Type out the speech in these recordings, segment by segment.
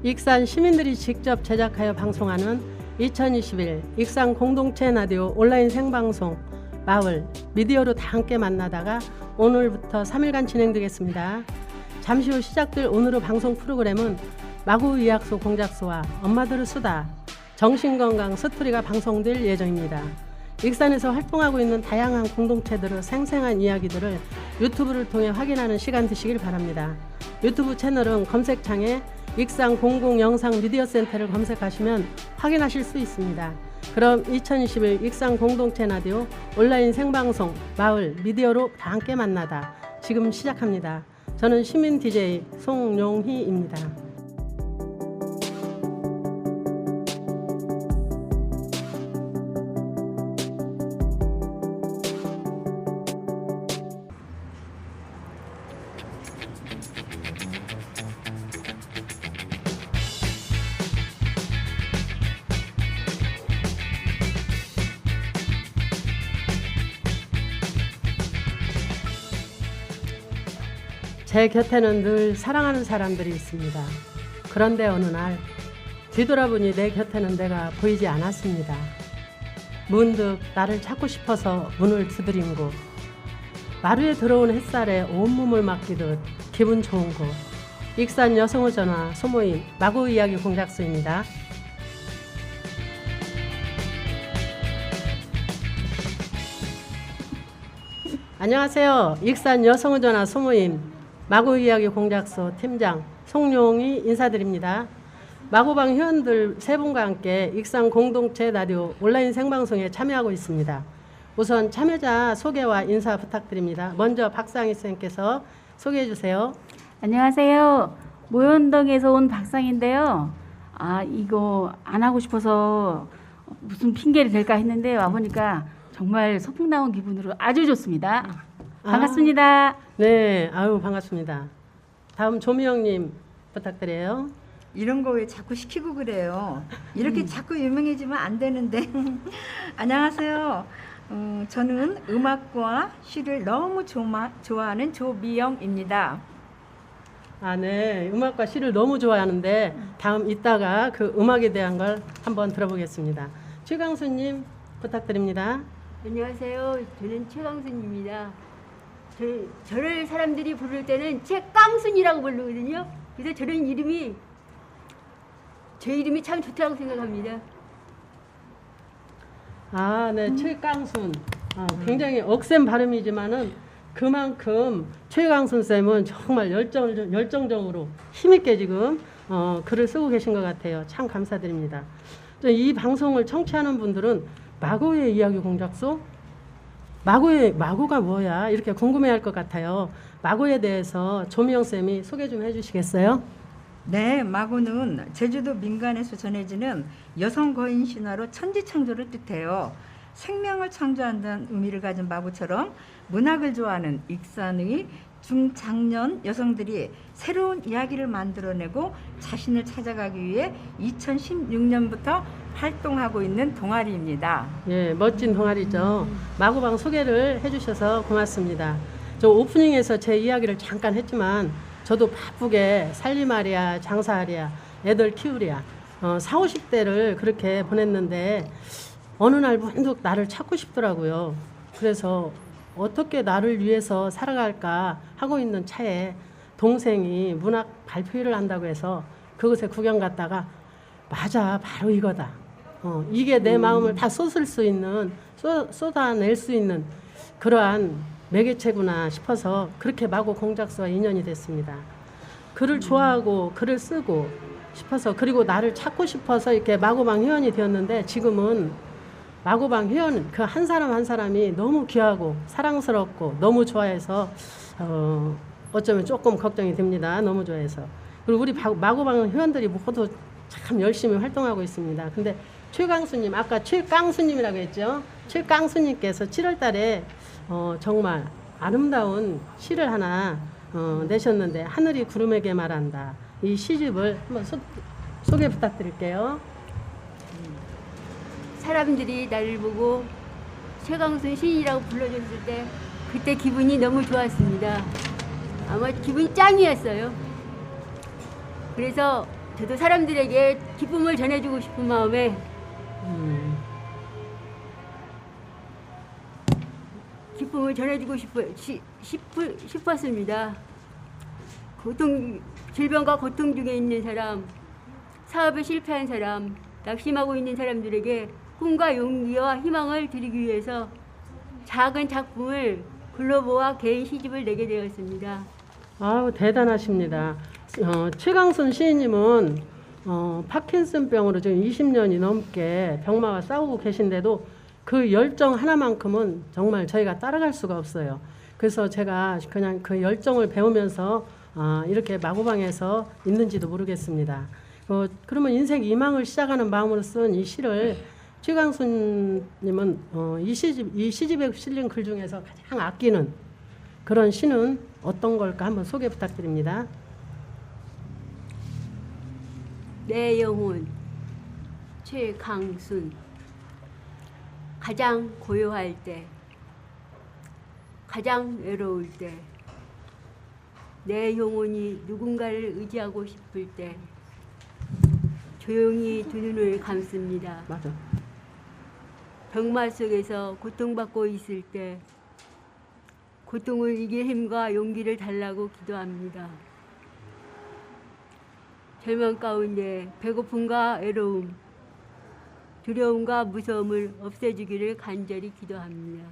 익산 시민들이 직접 제작하여 방송하는 2021 익산 공동체 라디오 온라인 생방송 마을 미디어로 다 함께 만나다가 오늘부터 3일간 진행되겠습니다. 잠시 후 시작될 오늘의 방송 프로그램은 마구의학소 공작소와 엄마들의 수다, 정신건강 스토리가 방송될 예정입니다. 익산에서 활동하고 있는 다양한 공동체들의 생생한 이야기들을 유튜브를 통해 확인하는 시간 되시길 바랍니다. 유튜브 채널은 검색창에 익산 공공영상 미디어센터를 검색하시면 확인하실 수 있습니다. 그럼 2021 익산 공동체 라디오 온라인 생방송 마을 미디어로 다 함께 만나다 지금 시작합니다. 저는 시민 DJ 송용희입니다. 제 곁에는 늘 사랑하는 사람들이 있습니다. 그런데 어느 날 뒤돌아보니 내 곁에는 내가 보이지 않았습니다. 문득 나를 찾고 싶어서 문을 두드린 곳, 마루에 들어온 햇살에 온몸을 맡기듯 기분 좋은 곳, 익산 여성의 전화 소모임 마구이야기 공작소입니다. 안녕하세요. 익산 여성의 전화 소모임 마구이야기 공작소 팀장 송용희 인사드립니다. 마구방 회원들 세 분과 함께 익산 공동체 라디오 온라인 생방송에 참여하고 있습니다. 우선 참여자 소개와 인사 부탁드립니다. 먼저 박상희 쌤께서 소개해 주세요. 안녕하세요. 모현동에서 온 박상인데요. 이거 안 하고 싶어서 무슨 핑계를 댈까 했는데 와보니까 정말 소풍 나온 기분으로 아주 좋습니다. 반갑습니다. 네, 아유 반갑습니다. 다음 조미영님 부탁드려요. 이런 거 왜 자꾸 시키고 그래요? 이렇게 자꾸 유명해지면 안 되는데. 안녕하세요. 저는 음악과 시를 너무 좋아하는 조미영입니다. 네, 음악과 시를 너무 좋아하는데 다음 이따가 그 음악에 대한 걸 한번 들어보겠습니다. 최강수님 부탁드립니다. 안녕하세요. 저는 최강순입니다. 저를 사람들이 부를 때는 최깡순이라고 부르거든요. 그래서 저런 이름이 제 이름이 참 좋다고 생각합니다. 네, 최강순. 굉장히 억센 발음이지만은 그만큼 최강순 쌤은 정말 열정적으로 힘있게 지금 글을 쓰고 계신 것 같아요. 참 감사드립니다. 이 방송을 청취하는 분들은 마구의 이야기 공작소? 마구가 뭐야? 이렇게 궁금해할 것 같아요. 마구에 대해서 조미영 쌤이 소개 좀 해주시겠어요? 네, 마구는 제주도 민간에서 전해지는 여성 거인 신화로 천지창조를 뜻해요. 생명을 창조한다는 의미를 가진 마구처럼 문학을 좋아하는 익산의 중장년 여성들이 새로운 이야기를 만들어내고 자신을 찾아가기 위해 2016년부터 활동하고 있는 동아리입니다. 예, 멋진 동아리죠. 마구방 소개를 해주셔서 고맙습니다. 저 오프닝에서 제 이야기를 잠깐 했지만 저도 바쁘게 살림하랴 장사하랴 애들 키우랴 40, 50대를 그렇게 보냈는데 어느 날 문득 나를 찾고 싶더라고요. 그래서 어떻게 나를 위해서 살아갈까 하고 있는 차에 동생이 문학 발표회를 한다고 해서 그곳에 구경 갔다가 맞아, 바로 이거다. 이게 내 마음을 다 쏟아낼 수 있는 그러한 매개체구나 싶어서 그렇게 마구 공작소와 인연이 됐습니다. 글을 좋아하고 글을 쓰고 싶어서 그리고 나를 찾고 싶어서 이렇게 마구방 회원이 되었는데 지금은 마구방 회원 그 한 사람 한 사람이 너무 귀하고 사랑스럽고 너무 좋아해서 어쩌면 조금 걱정이 됩니다. 너무 좋아해서. 그리고 우리 마구방 회원들이 모두 참 열심히 활동하고 있습니다. 근데 최강수님, 아까 최깡수님이라고 했죠. 최깡수님께서 7월 달에 정말 아름다운 시를 하나 내셨는데 하늘이 구름에게 말한다. 이 시집을 한번 소개 부탁드릴게요. 사람들이 나를 보고 최강순 시인이라고 불러줬을 때 그때 기분이 너무 좋았습니다. 아마 기분이 짱이었어요. 그래서 저도 사람들에게 기쁨을 전해주고 싶은 마음에 기쁨을 전해주고 싶었습니다. 질병과 고통 중에 있는 사람, 사업에 실패한 사람, 낙심하고 있는 사람들에게 꿈과 용기와 희망을 드리기 위해서 작은 작품을 글로버와 개인 시집을 내게 되었습니다. 아우, 대단하십니다. 최강순 시인님은 파킨슨병으로 지금 20년이 넘게 병마와 싸우고 계신데도 그 열정 하나만큼은 정말 저희가 따라갈 수가 없어요. 그래서 제가 그냥 그 열정을 배우면서 이렇게 마구방에서 있는지도 모르겠습니다. 그러면 인생 이망을 시작하는 마음으로 쓴 이 시를 최강순님은 이 시집에 실린 글 중에서 가장 아끼는 그런 시는 어떤 걸까 한번 소개 부탁드립니다. 내 영혼 최강순. 가장 고요할 때, 가장 외로울 때, 내 영혼이 누군가를 의지하고 싶을 때 조용히 두 눈을 감습니다. 맞아. 병마 속에서 고통받고 있을 때 고통을 이길 힘과 용기를 달라고 기도합니다. 절망 가운데 배고픔과 외로움, 두려움과 무서움을 없애주기를 간절히 기도합니다.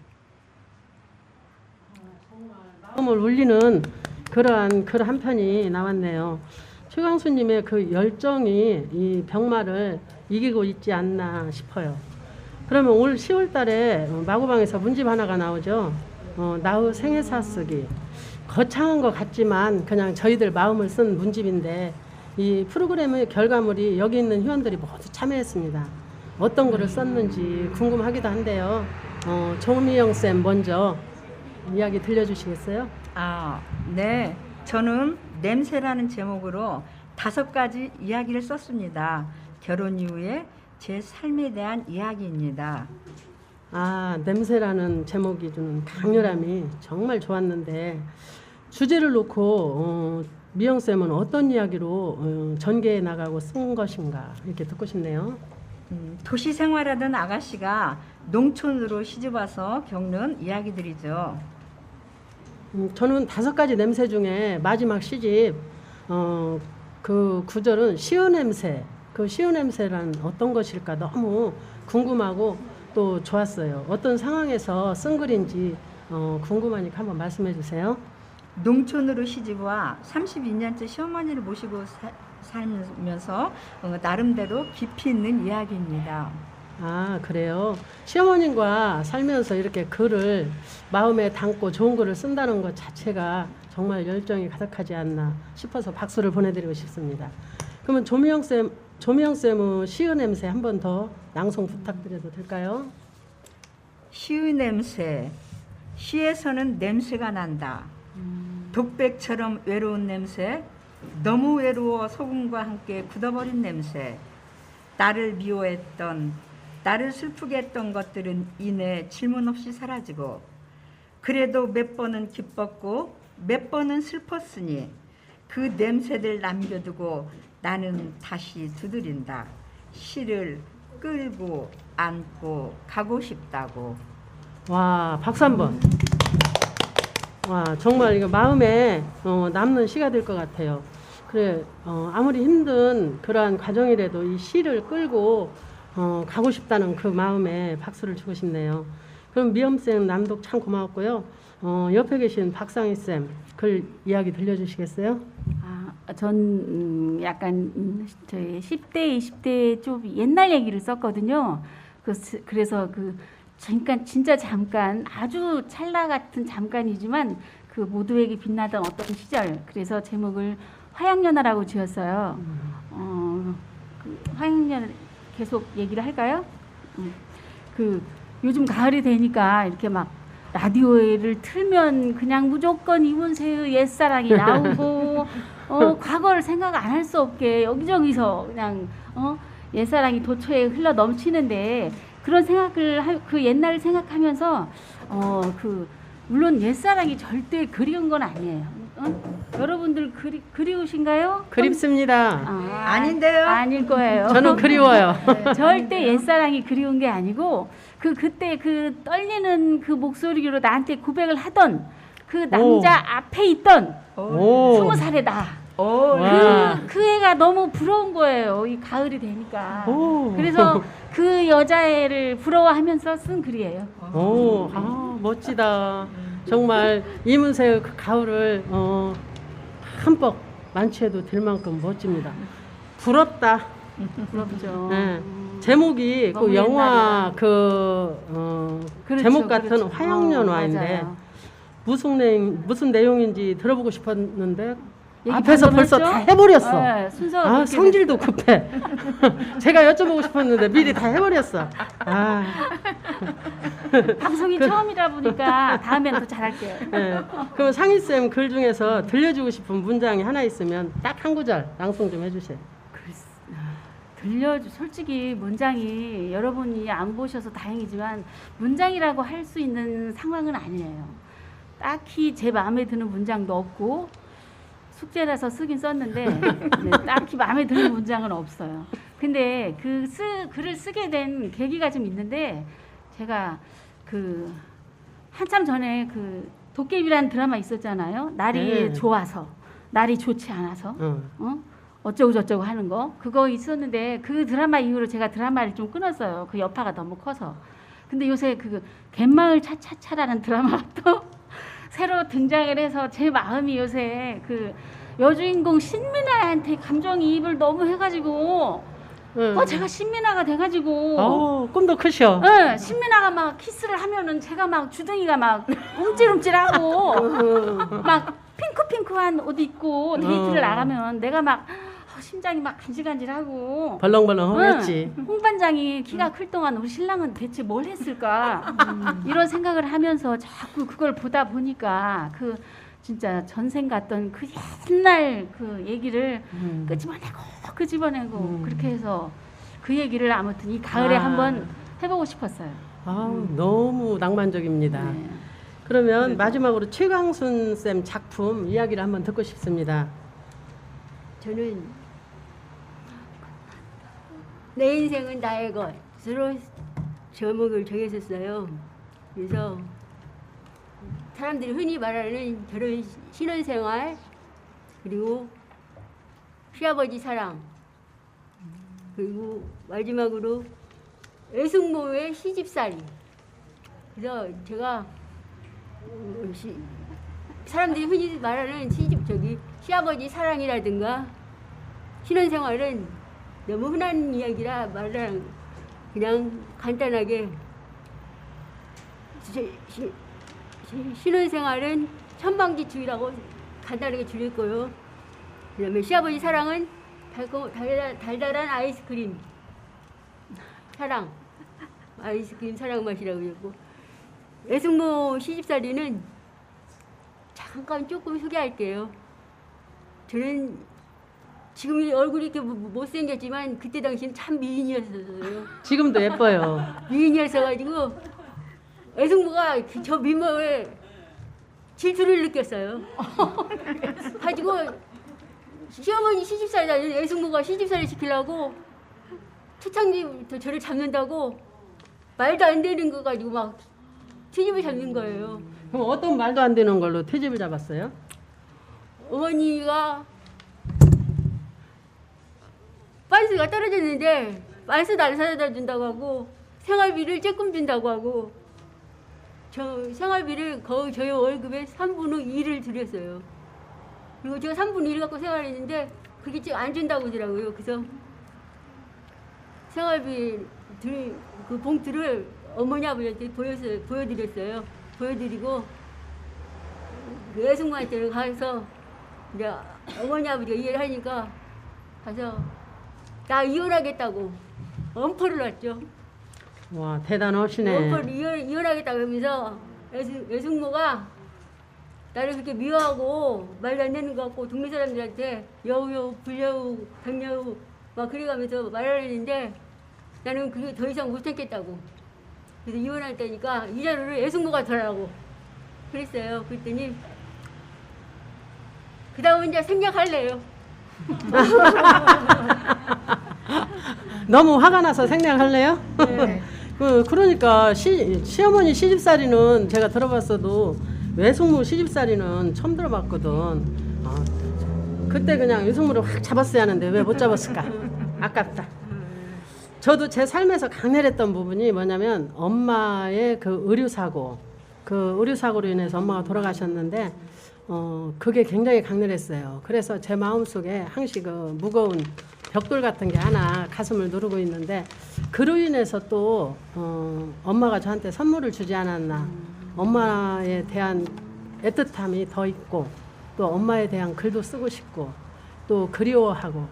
마음을 울리는 그러한 글 한 편이 나왔네요. 최강수님의 그 열정이 이 병마를 이기고 있지 않나 싶어요. 그러면 올 10월 달에 마구방에서 문집 하나가 나오죠. 나의 생애사 쓰기. 거창한 것 같지만 그냥 저희들 마음을 쓴 문집인데 이 프로그램의 결과물이 여기 있는 회원들이 모두 참여했습니다. 어떤 글을 썼는지 궁금하기도 한데요. 조미영 쌤 먼저 이야기 들려주시겠어요? 네. 저는 냄새라는 제목으로 5가지 이야기를 썼습니다. 결혼 이후에 제 삶에 대한 이야기입니다. 냄새라는 제목이 주는 강렬함이 정말 좋았는데 주제를 놓고 미영쌤은 어떤 이야기로 전개해 나가고 쓴 것인가 이렇게 듣고 싶네요. 도시 생활하던 아가씨가 농촌으로 시집와서 겪는 이야기들이죠. 저는 5가지 냄새 중에 마지막 시집 그 구절은 시은 냄새. 그 시은 냄새란 어떤 것일까 너무 궁금하고 또 좋았어요. 어떤 상황에서 쓴 글인지 궁금하니까 한번 말씀해 주세요. 농촌으로 시집와 32년째 시어머니를 모시고 살면서 나름대로 깊이 있는 이야기입니다. 그래요. 시어머님과 살면서 이렇게 글을 마음에 담고 좋은 글을 쓴다는 것 자체가 정말 열정이 가득하지 않나 싶어서 박수를 보내드리고 싶습니다. 그러면 조미영쌤은 시은 냄새 한 번 더 낭송 부탁드려도 될까요? 시의 냄새. 시에서는 냄새가 난다. 독백처럼 외로운 냄새. 너무 외로워 소금과 함께 굳어버린 냄새. 나를 미워했던, 나를 슬프게 했던 것들은 이내 질문 없이 사라지고 그래도 몇 번은 기뻤고 몇 번은 슬펐으니 그 냄새들 남겨두고 나는 다시 두드린다. 시를 끌고 안고 가고 싶다고. 와, 박수 한번. 와, 정말 이거 마음에 남는 시가 될 것 같아요. 그래, 아무리 힘든 그러한 과정이라도 이 시를 끌고 가고 싶다는 그 마음에 박수를 주고 싶네요. 그럼 미엄쌤 남독 참 고마웠고요. 옆에 계신 박상희쌤 글 이야기 들려주시겠어요? 전 약간 저희 10대, 20대 좀 옛날 얘기를 썼거든요. 그래서 잠깐, 진짜 잠깐, 아주 찰나 같은 잠깐이지만 그 모두에게 빛나던 어떤 시절. 그래서 제목을 화양연화라고 지었어요. 화양연 계속 얘기를 할까요? 요즘 가을이 되니까 이렇게 막 라디오를 틀면 그냥 무조건 이문세의 옛사랑이 나오고 과거를 생각 안 할 수 없게 여기저기서 그냥 옛사랑이 도처에 흘러 넘치는데 그런 생각을 그 옛날을 생각하면서 물론 옛사랑이 절대 그리운 건 아니에요. 여러분들 그리우신가요? 그립습니다. 아닌데요? 아닐 거예요. 저는 그리워요. 절대 옛사랑이 그리운 게 아니고 그때 그 떨리는 그 목소리로 나한테 고백을 하던 그 남자 앞에 있던 오. 20살의 나. 와. 그 애가 너무 부러운 거예요. 이 가을이 되니까. 오. 그래서 그 여자애를 부러워하면서 쓴 글이에요. 오, 멋지다. 정말 이문세의 그 가을을 한뻑 만취해도 될 만큼 멋집니다. 부럽다. 부럽죠. 네. 제목이 너무 그 영화 옛날이라. 그렇죠, 제목 같은 그렇죠. 화양연화인데 맞아요. 무슨 내용인지 들어보고 싶었는데 얘기 앞에서 방금 벌써 했죠? 다 해버렸어. 네, 순서가 그렇게 성질도 급해. 제가 여쭤보고 싶었는데 미리 다 해버렸어. 방송이 처음이라 보니까 다음엔 더 잘할게요. 네. 그럼 상희쌤 글 중에서 들려주고 싶은 문장이 하나 있으면 딱 한 구절 낭송 좀 해주세요. 솔직히 문장이 여러분이 안 보셔서 다행이지만 문장이라고 할 수 있는 상황은 아니에요. 딱히 제 마음에 드는 문장도 없고 숙제라서 쓰긴 썼는데 네, 딱히 마음에 드는 문장은 없어요. 근데 글을 쓰게 된 계기가 좀 있는데 제가 한참 전에 도깨비라는 드라마 있었잖아요. 날이 네. 좋아서 날이 좋지 않아서 어쩌고 저쩌고 하는 거 그거 있었는데 그 드라마 이후로 제가 드라마를 좀 끊었어요. 그 여파가 너무 커서. 근데 요새 갯마을 차차차라는 드라마가 또 새로 등장을 해서 제 마음이 요새 여주인공 신민아한테 감정이입을 너무 해가지고 제가 신민아가 돼가지고 꿈도 크셔. 네, 신민아가 막 키스를 하면은 제가 막 주둥이가 막 움찔움찔하고 막 핑크핑크한 옷 입고 데이트를 나가면 내가 막 심장이 막 간질간질하고 벌렁벌렁 하겠지. 홍 반장이 키가 클 동안 우리 신랑은 대체 뭘 했을까 이런 생각을 하면서 자꾸 그걸 보다 보니까 진짜 전생 같던 그 옛날 얘기를 끄집어내고 그렇게 해서 그 얘기를 아무튼 이 가을에 한번 해보고 싶었어요. 너무 낭만적입니다. 네. 그러면 마지막으로 최강순 쌤 작품 이야기를 한번 듣고 싶습니다. 저는 내 인생은 나의 것으로 제목을 정했었어요. 그래서 사람들이 흔히 말하는 저런 신혼생활 그리고 시아버지 사랑 그리고 마지막으로 애숙모의 시집살이. 그래서 제가 사람들이 흔히 말하는 시아버지 사랑이라든가 신혼생활은 너무 흔한 이야기라 말랑 그냥 간단하게 신혼생활은 천방지축이라고 간단하게 줄일 거요. 그다음에 시아버지 사랑은 달달한 아이스크림 사랑, 아이스크림 사랑 맛이라고 했고, 애숙모 시집살이는 잠깐 조금 소개할게요. 저는 지금 이 얼굴이 이렇게 못생겼지만 그때 당시엔 참 미인이었어요. 지금도 예뻐요. 미인이었어가지고 애숙모가 저 미모에 질투를 느꼈어요. 가지고 시어머니 시집살이 나는 애숙모가 시집살이 시키려고 초창기부터 저를 잡는다고 말도 안 되는 거 가지고 막 트집을 잡는 거예요. 그럼 어떤 말도 안 되는 걸로 트집을 잡았어요? 어머니가 빤스가 떨어졌는데 빤스도 안 사다 준다고 하고 생활비를 조금 준다고 하고 저 생활비를 거의 저희 월급의 3분의 1을 드렸어요. 그리고 제가 3분의 1 갖고 생활했는데 그게 지금 안 준다고 하더라고요. 그래서 생활비 그 봉투를 어머니 아버지한테 보여드렸어요. 보여드리고 그 애숙모한테는 가서 이제 어머니 아버지가 이해를 하니까 가서 나 이혼하겠다고 엄포를 놨죠. 와, 대단하시네. 엄포를 이혼하겠다고 하면서 애숙모가 나를 그렇게 미워하고 말도 안 되는 것 같고 동네 사람들한테 여우, 불여우, 백여우 막 그래가면서 말하는데 나는 그게 더 이상 못 참겠다고. 그래서 이혼했다니까 이자료를 애숙모가 더라고 그랬어요. 그랬더니 그다음 이제 생략할래요. 너무 화가 나서 생략할래요? 네. 그러니까 시어머니 시집살이는 제가 들어봤어도 외숙모 시집살이는 처음 들어봤거든. 그때 그냥 유승무를 확 잡았어야 하는데 왜 못 잡았을까? 아깝다. 저도 제 삶에서 강렬했던 부분이 뭐냐면 엄마의 그 의료사고, 그 의료사고로 인해서 엄마가 돌아가셨는데 그게 굉장히 강렬했어요. 그래서 제 마음속에 항시 그 무거운 벽돌 같은 게 하나 가슴을 누르고 있는데 그로 인해서 또 엄마가 저한테 선물을 주지 않았나. 엄마에 대한 애틋함이 더 있고 또 엄마에 대한 글도 쓰고 싶고 또 그리워하고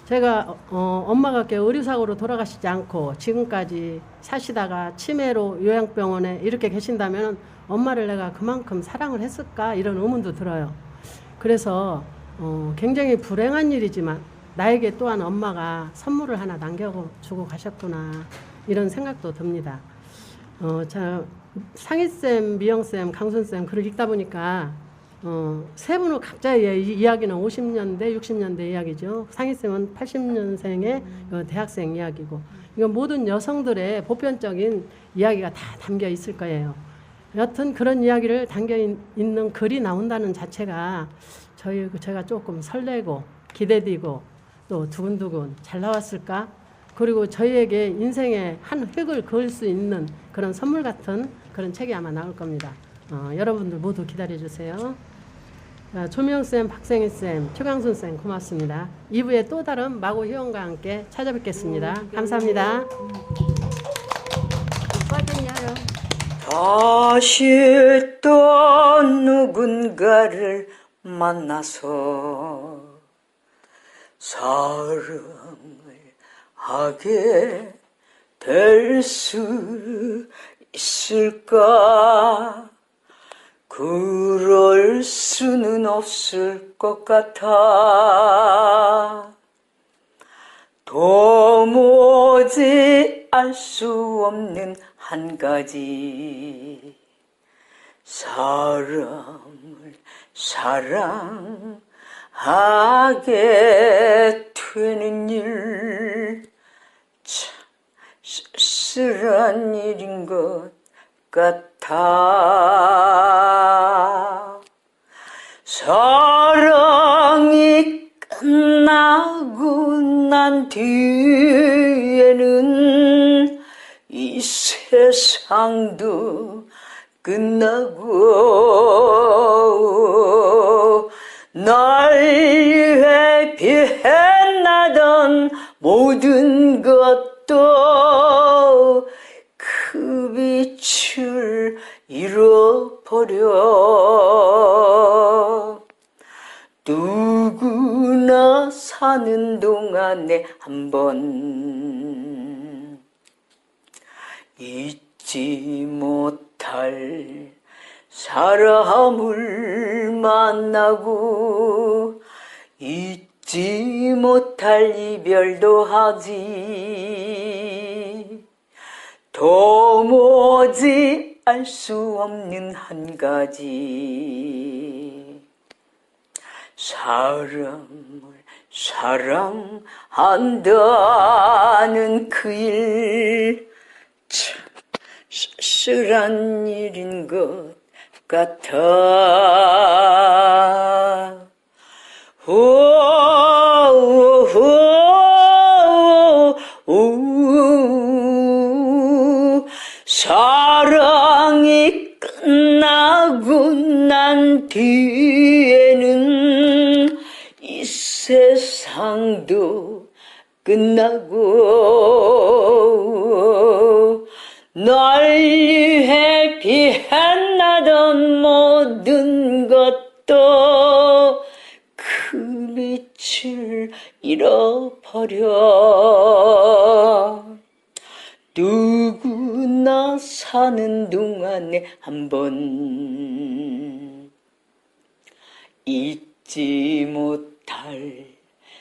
제가 엄마가 의료사고로 돌아가시지 않고 지금까지 사시다가 치매로 요양병원에 이렇게 계신다면 엄마를 내가 그만큼 사랑을 했을까 이런 의문도 들어요. 그래서 굉장히 불행한 일이지만 나에게 또한 엄마가 선물을 하나 남겨주고 가셨구나 이런 생각도 듭니다. 상희쌤, 미영쌤, 강순쌤 글을 읽다 보니까 세 분은 각자의 이야기는 50년대, 60년대 이야기죠. 상희쌤은 80년생의 대학생 이야기고 이건 모든 여성들의 보편적인 이야기가 다 담겨 있을 거예요. 여튼 그런 이야기를 담겨 있는 글이 나온다는 자체가 제가 조금 설레고 기대되고 또 두근두근 잘 나왔을까? 그리고 저희에게 인생의 한 획을 그을 수 있는 그런 선물 같은 그런 책이 아마 나올 겁니다. 여러분들 모두 기다려주세요. 조미영쌤, 박생희쌤, 최강순쌤 고맙습니다. 2부에 또 다른 마고 희원과 함께 찾아뵙겠습니다. 감사합니다. 빠졌냐요? 다시 또 누군가를 만나서 사랑을 하게 될 수 있을까? 그럴 수는 없을 것 같아. 도무지 알 수 없는 한 가지 사람을 사랑하게 되는 일 참 쓸쓸한 일인 것 같아. 사랑이 끝나고 난 뒤에는 이 세상도 끝나고 날 위해 빛나던 모든 것도 그 빛을 잃어버려. 누구나 사는 동안에 한번 잊지 못할 사람을 만나고 잊지 못할 이별도 하지. 도무지 알 수 없는 한 가지 사람을 사랑한다는 그 일 참 쓸쓸한 일인 것 같아. 사랑이 끝나고 난 뒤에는 이 세상도 끝나고 날 위해 빛나던 모든 것도 그 빛을 잃어버려. 누구나 사는 동안에 한번 잊지 못할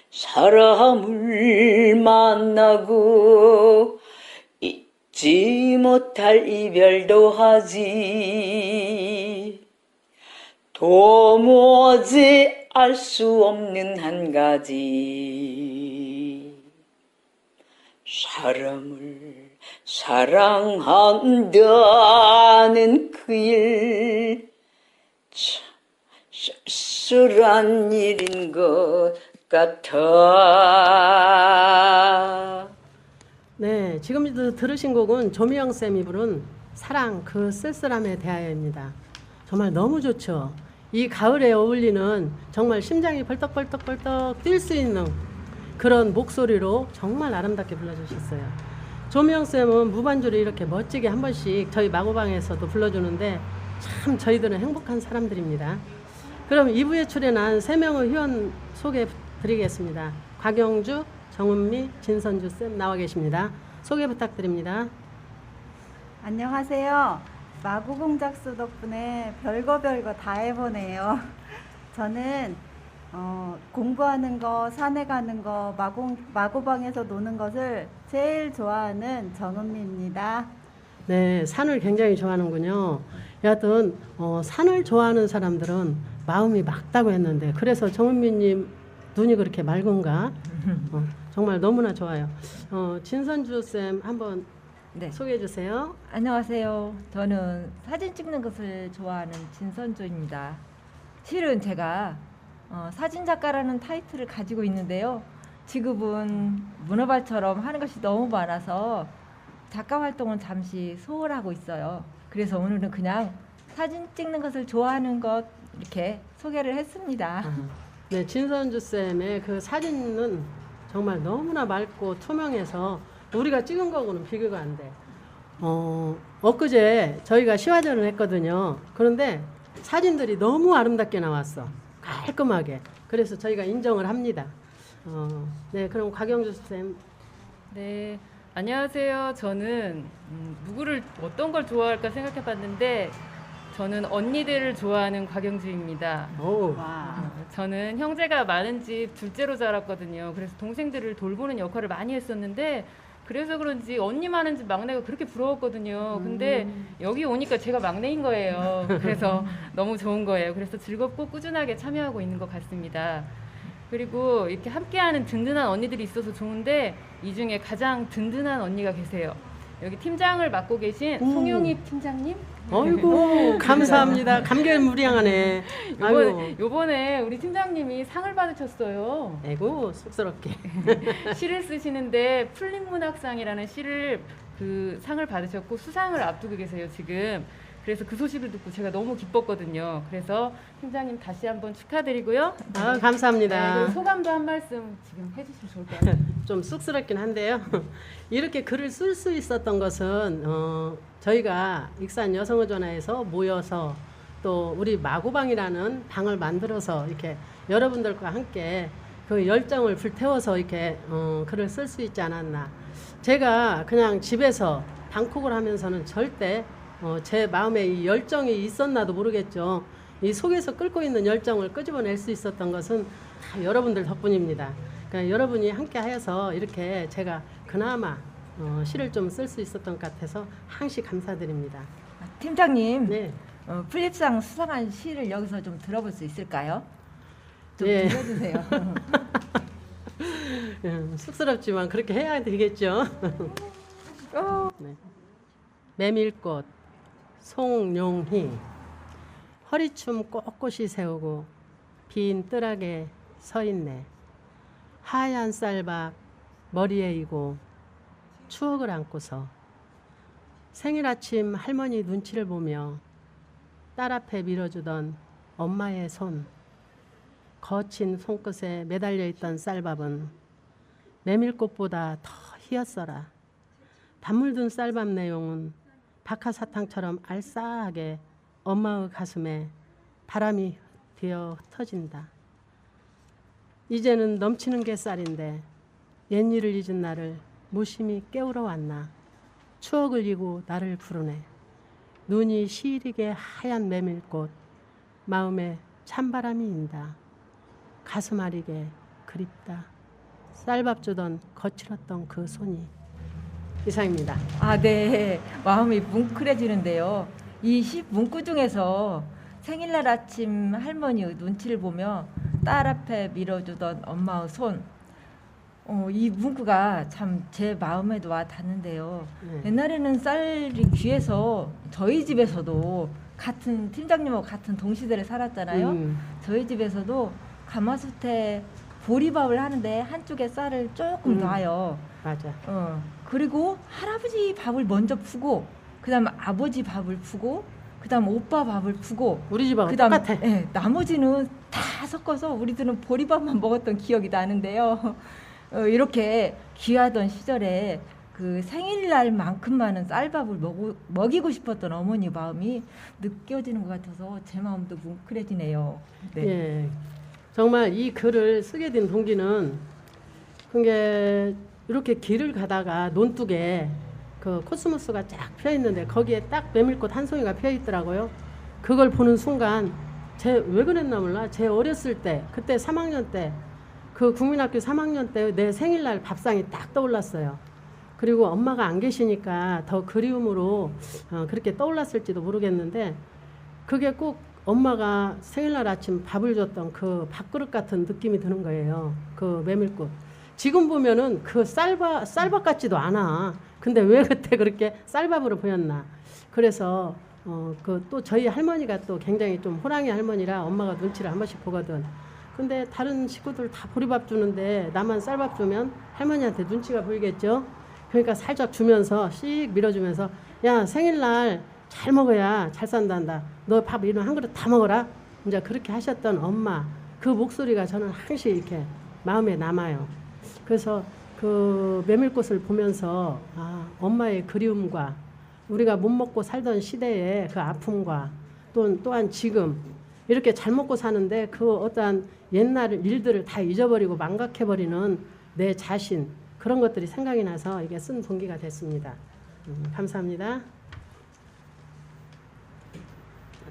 사람을 만나고 잊지 못할 이별도 하지. 도무지 알 수 없는 한 가지 사람을 사랑한다는 그 일 참 쓸쓸한 일인 것 같아. 네, 지금 들으신 곡은 조미영 쌤이 부른 사랑 그 쓸쓸함에 대하여입니다. 정말 너무 좋죠. 이 가을에 어울리는 정말 심장이 벌떡벌떡벌떡 뛸 수 있는 그런 목소리로 정말 아름답게 불러주셨어요. 조미영 쌤은 무반주로 이렇게 멋지게 한 번씩 저희 마고방에서도 불러주는데 참 저희들은 행복한 사람들입니다. 그럼 2부에 출연한 3명의 회원 소개 드리겠습니다. 곽영주, 정은미, 진선주 쌤 나와 계십니다. 소개 부탁드립니다. 안녕하세요. 마구공작소 덕분에 별거 다 해보네요. 저는 공부하는 거, 산에 가는 거, 마구방에서 노는 것을 제일 좋아하는 정은미입니다. 네, 산을 굉장히 좋아하는군요. 여하튼 산을 좋아하는 사람들은 마음이 맑다고 했는데 그래서 정은미님 눈이 그렇게 맑은가? 정말 너무나 좋아요. 진선주 쌤 한번 네. 소개해 주세요. 안녕하세요. 저는 사진 찍는 것을 좋아하는 진선조입니다. 실은 제가 사진 작가라는 타이틀을 가지고 있는데요. 지금은 문어발처럼 하는 것이 너무 많아서 작가 활동은 잠시 소홀하고 있어요. 그래서 오늘은 그냥 사진 찍는 것을 좋아하는 것 이렇게 소개를 했습니다. 네, 진선주 쌤의 그 사진은 정말 너무나 맑고 투명해서 우리가 찍은 거하고는 비교가 안 돼. 엊그제 저희가 시화전을 했거든요. 그런데 사진들이 너무 아름답게 나왔어. 깔끔하게. 그래서 저희가 인정을 합니다. 네, 그럼 곽영주 쌤. 네, 안녕하세요. 저는 누구를 어떤 걸 좋아할까 생각해봤는데 저는 언니들을 좋아하는 곽영주입니다. 오. 저는 형제가 많은 집 둘째로 자랐거든요. 그래서 동생들을 돌보는 역할을 많이 했었는데 그래서 그런지 언니 많은 집 막내가 그렇게 부러웠거든요. 근데 여기 오니까 제가 막내인 거예요. 그래서 너무 좋은 거예요. 그래서 즐겁고 꾸준하게 참여하고 있는 것 같습니다. 그리고 이렇게 함께하는 든든한 언니들이 있어서 좋은데 이 중에 가장 든든한 언니가 계세요. 여기 팀장을 맡고 계신 송영희 팀장님. 아이고 감사합니다. 감개무량하네. 아이고. 요번에 우리 팀장님이 상을 받으셨어요. 아이고 쑥스럽게. 시를 쓰시는데 풀립문학상이라는 시를 그 상을 받으셨고 수상을 앞두고 계세요 지금. 그래서 그 소식을 듣고 제가 너무 기뻤거든요. 그래서 팀장님 다시 한번 축하드리고요. 아, 감사합니다. 네, 그리고 소감도 한 말씀 지금 해주시면 좋을 것 같아요. 좀 쑥스럽긴 한데요. 이렇게 글을 쓸 수 있었던 것은 저희가 익산 여성의전화에서 모여서 또 우리 마구방이라는 방을 만들어서 이렇게 여러분들과 함께 그 열정을 불태워서 이렇게 글을 쓸 수 있지 않았나. 제가 그냥 집에서 방콕을 하면서는 절대 제 마음에 이 열정이 있었나도 모르겠죠. 이 속에서 끓고 있는 열정을 끄집어낼 수 있었던 것은 다 여러분들 덕분입니다. 그러니까 여러분이 함께 하여서 이렇게 제가 그나마 시를 좀 쓸 수 있었던 것 같아서 항시 감사드립니다. 팀장님, 네. 풀립상 수상한 시를 여기서 좀 들어볼 수 있을까요? 좀 예. 들려주세요. 쑥스럽지만 그렇게 해야 되겠죠. 네. 메밀꽃 송용희 허리춤 꼿꼿이 세우고 빈 뜰하게 서 있네. 하얀 쌀밥 머리에 이고 추억을 안고서 생일 아침 할머니 눈치를 보며 딸 앞에 밀어주던 엄마의 손, 거친 손끝에 매달려 있던 쌀밥은 메밀꽃보다 더 희었어라. 단물 든 쌀밥 내용은 박하사탕처럼 알싸하게 엄마의 가슴에 바람이 되어 흩어진다. 이제는 넘치는 게 쌀인데 옛일을 잊은 나를 무심히 깨우러 왔나. 추억을 이고 나를 부르네. 눈이 시리게 하얀 메밀꽃, 마음에 찬바람이 인다. 가슴 아리게 그립다. 쌀밥 주던 거칠었던 그 손이. 이상입니다. 아, 네. 마음이 뭉클해지는데요. 이 시 문구 중에서 생일날 아침 할머니 눈치를 보며 딸 앞에 밀어주던 엄마의 손. 이 문구가 참 제 마음에도 와 닿는데요. 옛날에는 쌀이 귀해서 저희 집에서도 같은 팀장님하고 같은 동시대를 살았잖아요. 저희 집에서도 가마솥에 보리밥을 하는데 한쪽에 쌀을 조금 놔요. 맞아. 그리고 할아버지 밥을 먼저 푸고 그다음 아버지 밥을 푸고 그다음 오빠 밥을 푸고 우리 집하고 그다음 똑같아. 나머지는 다 섞어서 우리들은 보리밥만 먹었던 기억이 나는데요. 이렇게 귀하던 시절에 그 생일날만큼만은 쌀밥을 먹이고 싶었던 어머니 마음이 느껴지는 것 같아서 제 마음도 뭉클해지네요. 네. 예. 정말 이 글을 쓰게 된 동기는 그게 이렇게 길을 가다가 논둑에 그 코스모스가 쫙 피어 있는데 거기에 딱 메밀꽃 한 송이가 피어 있더라고요. 그걸 보는 순간 왜 그랬나 몰라. 제 어렸을 때 그때 3학년 때 그 국민학교 3학년 때 내 생일날 밥상이 딱 떠올랐어요. 그리고 엄마가 안 계시니까 더 그리움으로 그렇게 떠올랐을지도 모르겠는데 그게 꼭 엄마가 생일날 아침 밥을 줬던 그 밥그릇 같은 느낌이 드는 거예요. 그 메밀꽃. 지금 보면은 그 쌀밥 같지도 않아. 근데 왜 그때 그렇게 쌀밥으로 보였나. 그래서 그 또 저희 할머니가 또 굉장히 좀 호랑이 할머니라 엄마가 눈치를 한 번씩 보거든. 근데 다른 식구들 다 보리밥 주는데 나만 쌀밥 주면 할머니한테 눈치가 보이겠죠. 그러니까 살짝 주면서 씩 밀어주면서 야 생일날 잘 먹어야 잘 산단다. 너 밥 이런 한 그릇 다 먹어라. 이제 그렇게 하셨던 엄마 그 목소리가 저는 항상 이렇게 마음에 남아요. 그래서 그 메밀꽃을 보면서 엄마의 그리움과 우리가 못 먹고 살던 시대의 그 아픔과 또한 지금 이렇게 잘 먹고 사는데 그 어떠한 옛날 일들을 다 잊어버리고 망각해버리는 내 자신 그런 것들이 생각이 나서 이게 쓴 동기가 됐습니다. 감사합니다.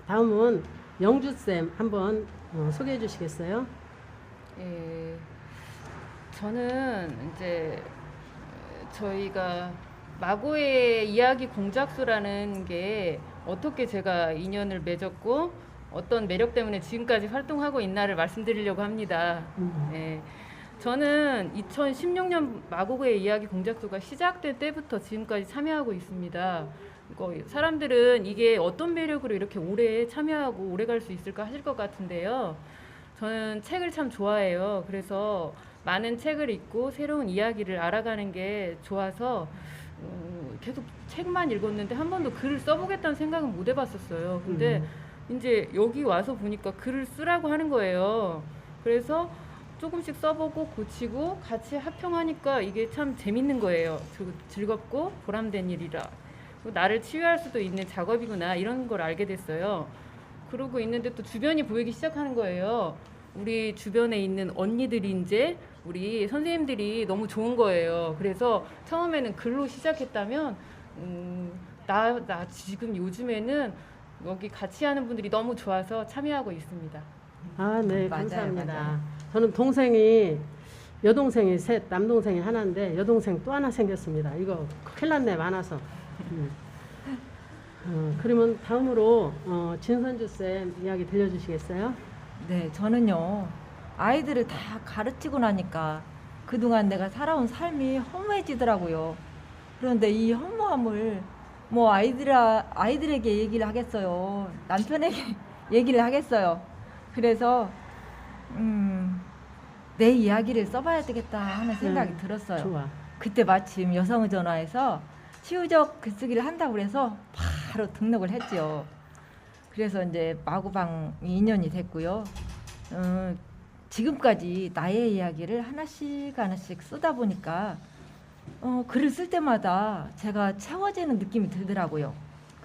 다음은 영주쌤 한번 소개해 주시겠어요? 예, 저는 이제 저희가 마고의 이야기 공작소라는 게 어떻게 제가 인연을 맺었고 어떤 매력 때문에 지금까지 활동하고 있나를 말씀드리려고 합니다. 예, 저는 2016년 마고의 이야기 공작소가 시작될 때부터 지금까지 참여하고 있습니다. 사람들은 이게 어떤 매력으로 이렇게 오래 참여하고 오래 갈 수 있을까 하실 것 같은데요. 저는 책을 참 좋아해요. 그래서 많은 책을 읽고 새로운 이야기를 알아가는 게 좋아서 계속 책만 읽었는데 한 번도 글을 써보겠다는 생각은 못 해봤었어요. 근데 이제 여기 와서 보니까 글을 쓰라고 하는 거예요. 그래서 조금씩 써보고 고치고 같이 합평하니까 이게 참 재밌는 거예요. 즐겁고 보람된 일이라. 나를 치유할 수도 있는 작업이구나 이런 걸 알게 됐어요. 그러고 있는데 또 주변이 보이기 시작하는 거예요. 우리 주변에 있는 언니들이 이제 우리 선생님들이 너무 좋은 거예요. 그래서 처음에는 글로 시작했다면 나 지금 요즘에는 여기 같이 하는 분들이 너무 좋아서 참여하고 있습니다. 네, 맞아요, 감사합니다. 맞아요. 저는 여동생이 셋, 남동생이 하나인데 여동생 또 하나 생겼습니다. 이거 큰일 났네, 많아서. 그러면 다음으로 진선주쌤 이야기 들려주시겠어요? 네, 저는요 아이들을 다 가르치고 나니까 그동안 내가 살아온 삶이 허무해지더라고요. 그런데 이 허무함을 뭐 아이들에게 얘기를 하겠어요. 남편에게 얘기를 하겠어요. 그래서 내 이야기를 써봐야 되겠다 하는 생각이 들었어요. 좋아. 그때 마침 여성의전화에서 치유적 글쓰기를 한다고 그래서 바로 등록을 했죠. 그래서 이제 마구방이 2년이 됐고요. 지금까지 나의 이야기를 하나씩 쓰다 보니까 글을 쓸 때마다 제가 채워지는 느낌이 들더라고요.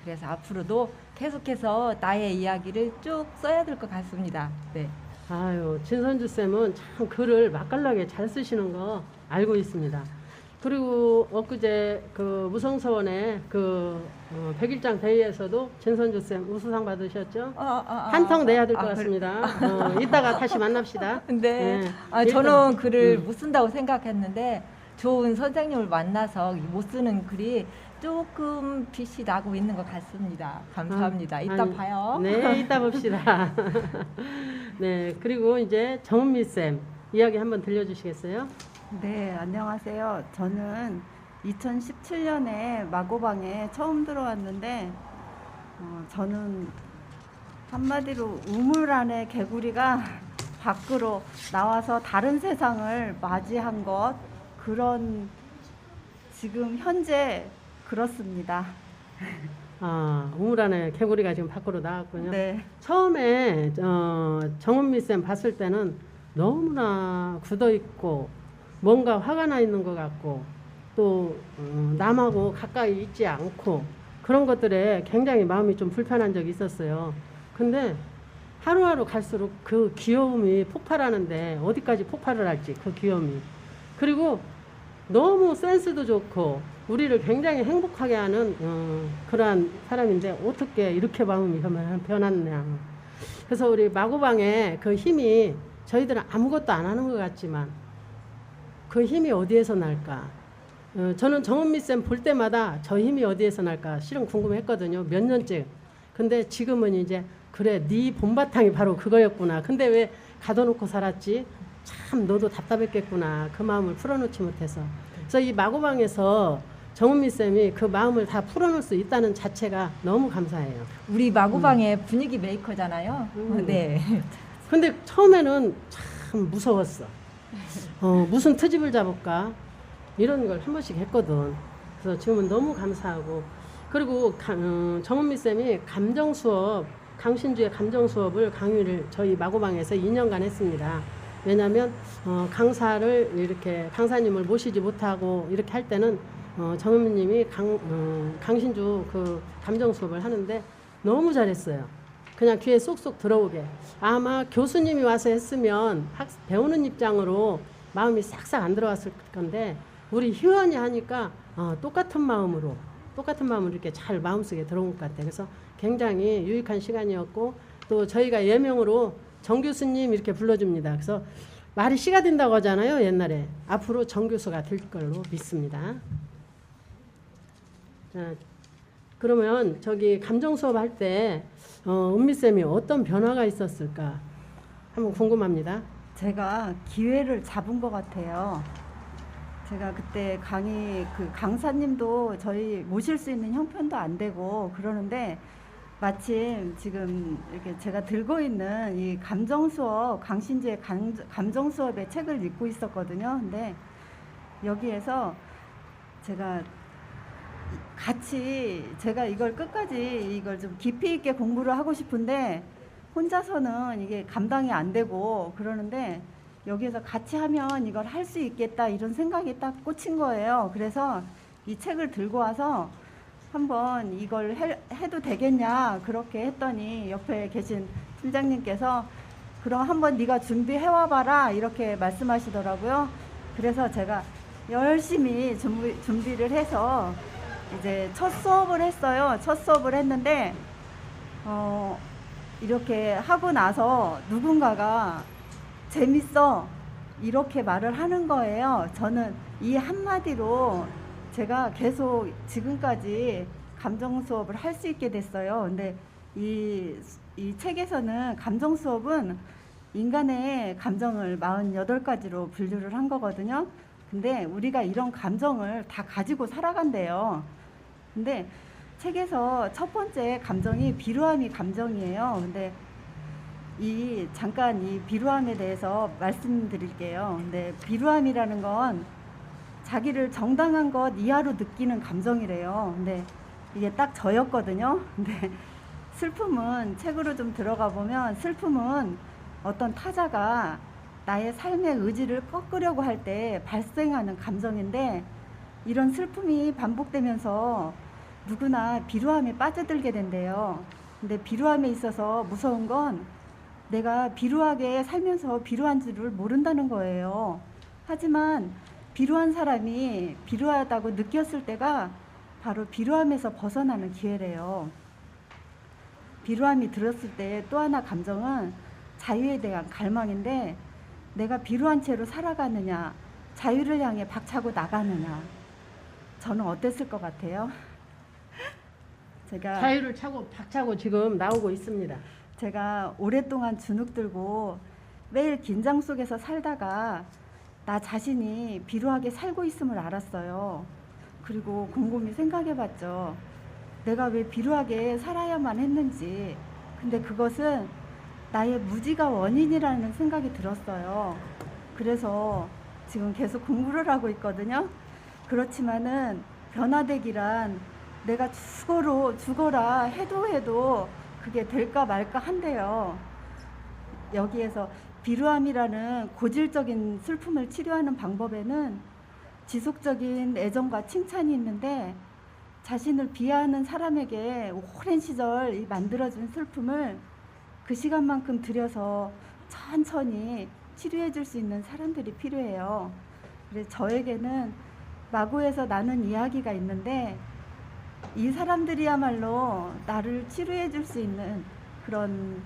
그래서 앞으로도 계속해서 나의 이야기를 쭉 써야 될 것 같습니다. 네. 아유, 진선주 쌤은 참 글을 맛깔나게 잘 쓰시는 거 알고 있습니다. 그리고 엊그제 그 무성서원의 그 100일장 대회에서도 진선주 쌤 우수상 받으셨죠? 한턱 내야 될 것 같습니다. 이따가 다시 만납시다. 네. 네. 저는 글을 못 쓴다고 생각했는데 좋은 선생님을 만나서 못 쓰는 글이 조금 빛이 나고 있는 것 같습니다. 감사합니다. 이따 아니, 봐요. 네, 이따 봅시다. 네, 그리고 이제 정은미 쌤 이야기 한번 들려주시겠어요? 네, 안녕하세요. 저는 2017년에 마고방에 처음 들어왔는데 저는 한마디로 우물 안에 개구리가 밖으로 나와서 다른 세상을 맞이한 것, 그런 지금 현재 그렇습니다. 아, 우물 안에 개구리가 지금 밖으로 나왔군요. 네. 처음에 정은미 쌤 봤을 때는 너무나 굳어 있고 뭔가 화가 나 있는 것 같고 또 남하고 가까이 있지 않고 그런 것들에 굉장히 마음이 좀 불편한 적이 있었어요. 근데 하루하루 갈수록 그 귀여움이 폭발하는데 어디까지 폭발을 할지, 그 귀여움이. 그리고 너무 센스도 좋고 우리를 굉장히 행복하게 하는 그러한 사람인데 어떻게 이렇게 마음이 변했냐. 그래서 우리 마고방의 그 힘이 저희들은 아무것도 안 하는 것 같지만 그 힘이 어디에서 날까. 저는 정은미 쌤 볼 때마다 저 힘이 어디에서 날까 실은 궁금했거든요. 몇 년째. 근데 지금은 이제 그래, 네 본바탕이 바로 그거였구나. 근데 왜 가둬놓고 살았지? 참 너도 답답했겠구나. 그 마음을 풀어놓지 못해서. 그래서 이 마고방에서 정은미 쌤이 그 마음을 다 풀어놓을 수 있다는 자체가 너무 감사해요. 우리 마고방의 분위기 메이커잖아요. 네. 근데 처음에는 참 무서웠어. 무슨 트집을 잡을까? 이런 걸 한 번씩 했거든. 그래서 지금은 너무 감사하고. 그리고 정은미 쌤이 감정 수업, 강신주의 감정 수업을 강의를 저희 마고방에서 2년간 했습니다. 왜냐하면 강사를 이렇게 강사님을 모시지 못하고 이렇게 할 때는 정은미님이 강신주 그 감정 수업을 하는데 너무 잘했어요. 그냥 귀에 쏙쏙 들어오게. 아마 교수님이 와서 했으면 배우는 입장으로 마음이 싹싹 안 들어왔을 건데 우리 희원이 하니까 똑같은 마음으로 이렇게 잘 마음속에 들어온 것 같아요. 그래서 굉장히 유익한 시간이었고 또 저희가 예명으로 정 교수님 이렇게 불러줍니다. 그래서 말이 씨가 된다고 하잖아요. 옛날에. 앞으로 정 교수가 될 걸로 믿습니다. 자, 그러면 저기 감정 수업 할 때 은미쌤이 어떤 변화가 있었을까 한번 궁금합니다. 제가 기회를 잡은 것 같아요. 제가 그때 그 강사님도 저희 모실 수 있는 형편도 안 되고 그러는데 마침 지금 이렇게 제가 들고 있는 이 감정 수업, 강신주의 감정 수업의 책을 읽고 있었거든요. 근데 여기에서 제가 같이 제가 이걸 끝까지 이걸 좀 깊이 있게 공부를 하고 싶은데 혼자서는 이게 감당이 안 되고 그러는데 여기에서 같이 하면 이걸 할 수 있겠다 이런 생각이 딱 꽂힌 거예요. 그래서 이 책을 들고 와서 한번 이걸 해도 되겠냐 그렇게 했더니 옆에 계신 팀장님께서 그럼 한번 네가 준비해 와봐라 이렇게 말씀하시더라고요. 그래서 제가 열심히 준비를 해서 이제 첫 수업을 했어요. 첫 수업을 했는데 이렇게 하고 나서 누군가가 재밌어 이렇게 말을 하는 거예요. 저는 이 한마디로 제가 계속 지금까지 감정 수업을 할 수 있게 됐어요. 근데 이 책에서는 감정 수업은 인간의 감정을 48가지로 분류를 한 거거든요. 근데 우리가 이런 감정을 다 가지고 살아간대요. 근데 책에서 첫 번째 감정이 비루함이 감정이에요. 근데 잠깐 이 비루함에 대해서 말씀드릴게요. 근데 비루함이라는 건 자기를 정당한 것 이하로 느끼는 감정이래요. 근데 이게 딱 저였거든요. 근데 슬픔은 책으로 좀 들어가 보면 슬픔은 어떤 타자가 나의 삶의 의지를 꺾으려고 할 때 발생하는 감정인데 이런 슬픔이 반복되면서 누구나 비루함에 빠져들게 된대요. 근데 비루함에 있어서 무서운 건 내가 비루하게 살면서 비루한 줄을 모른다는 거예요. 하지만 비루한 사람이 비루하다고 느꼈을 때가 바로 비루함에서 벗어나는 기회래요. 비루함이 들었을 때 또 하나 감정은 자유에 대한 갈망인데 내가 비루한 채로 살아가느냐 자유를 향해 박차고 나가느냐 저는 어땠을 것 같아요? 제가 자유를 차고 박차고 지금 나오고 있습니다. 제가 오랫동안 주눅 들고 매일 긴장 속에서 살다가 나 자신이 비루하게 살고 있음을 알았어요. 그리고 곰곰이 생각해봤죠. 내가 왜 비루하게 살아야만 했는지. 근데 그것은 나의 무지가 원인이라는 생각이 들었어요. 그래서 지금 계속 공부를 하고 있거든요. 그렇지만은 변화되기란 내가 죽어라 해도 그게 될까 말까 한데요. 여기에서 비루함이라는 고질적인 슬픔을 치료하는 방법에는 지속적인 애정과 칭찬이 있는데, 자신을 비하하는 사람에게 오랜 시절 이 만들어진 슬픔을 그 시간만큼 들여서 천천히 치료해 줄 수 있는 사람들이 필요해요. 그래서 저에게는 마구에서 나눈 이야기가 있는데, 이 사람들이야말로 나를 치료해 줄 수 있는 그런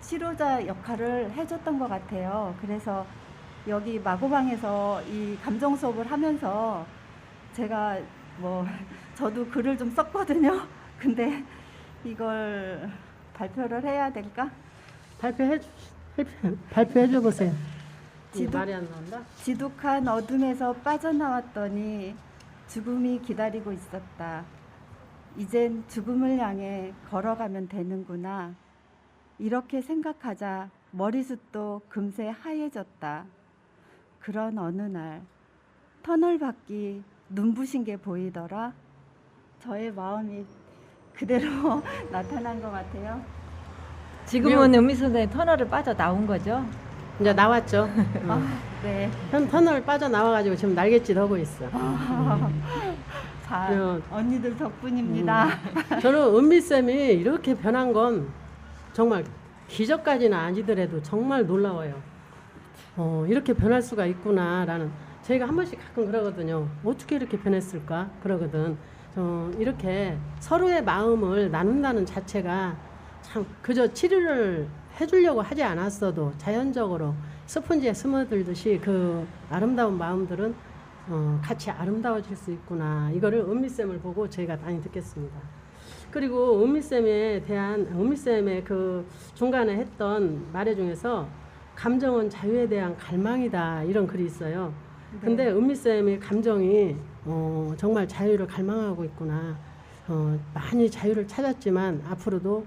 치료자 역할을 해줬던 것 같아요. 그래서 여기 마고방에서 이 감정 수업을 하면서 제가 저도 글을 좀 썼거든요. 근데 이걸 발표를 해야 될까? 발표해 줘 보세요. 지독- 말이 안 나온다. 지독한 어둠에서 빠져나왔더니 죽음이 기다리고 있었다. 이젠 죽음을 향해 걸어가면 되는구나. 이렇게 생각하자 머리숱도 금세 하얘졌다. 그런 어느 날 터널 밖이 눈부신 게 보이더라. 저의 마음이 그대로 나타난 것 같아요. 지금은 음미선의 터널을 빠져 나온 거죠. 이제 나왔죠. 네. 터널 빠져 나와가지고 지금 날갯짓 하고 있어. 자, 언니들 덕분입니다. 저는 은미쌤이 이렇게 변한 건 정말 기적까지는 아니더라도 정말 놀라워요. 이렇게 변할 수가 있구나라는. 저희가 한 번씩 가끔 그러거든요. 어떻게 이렇게 변했을까? 그러거든. 이렇게 서로의 마음을 나눈다는 자체가 참 그저 치료를 해주려고 하지 않았어도 자연적으로 스펀지에 스며들듯이 그 아름다운 마음들은 같이 아름다워질 수 있구나. 이거를 은미쌤을 보고 저희가 많이 듣겠습니다. 그리고 은미쌤의 그 중간에 했던 말의 중에서 감정은 자유에 대한 갈망이다, 이런 글이 있어요. 근데 은미쌤의 감정이 정말 자유를 갈망하고 있구나. 많이 자유를 찾았지만 앞으로도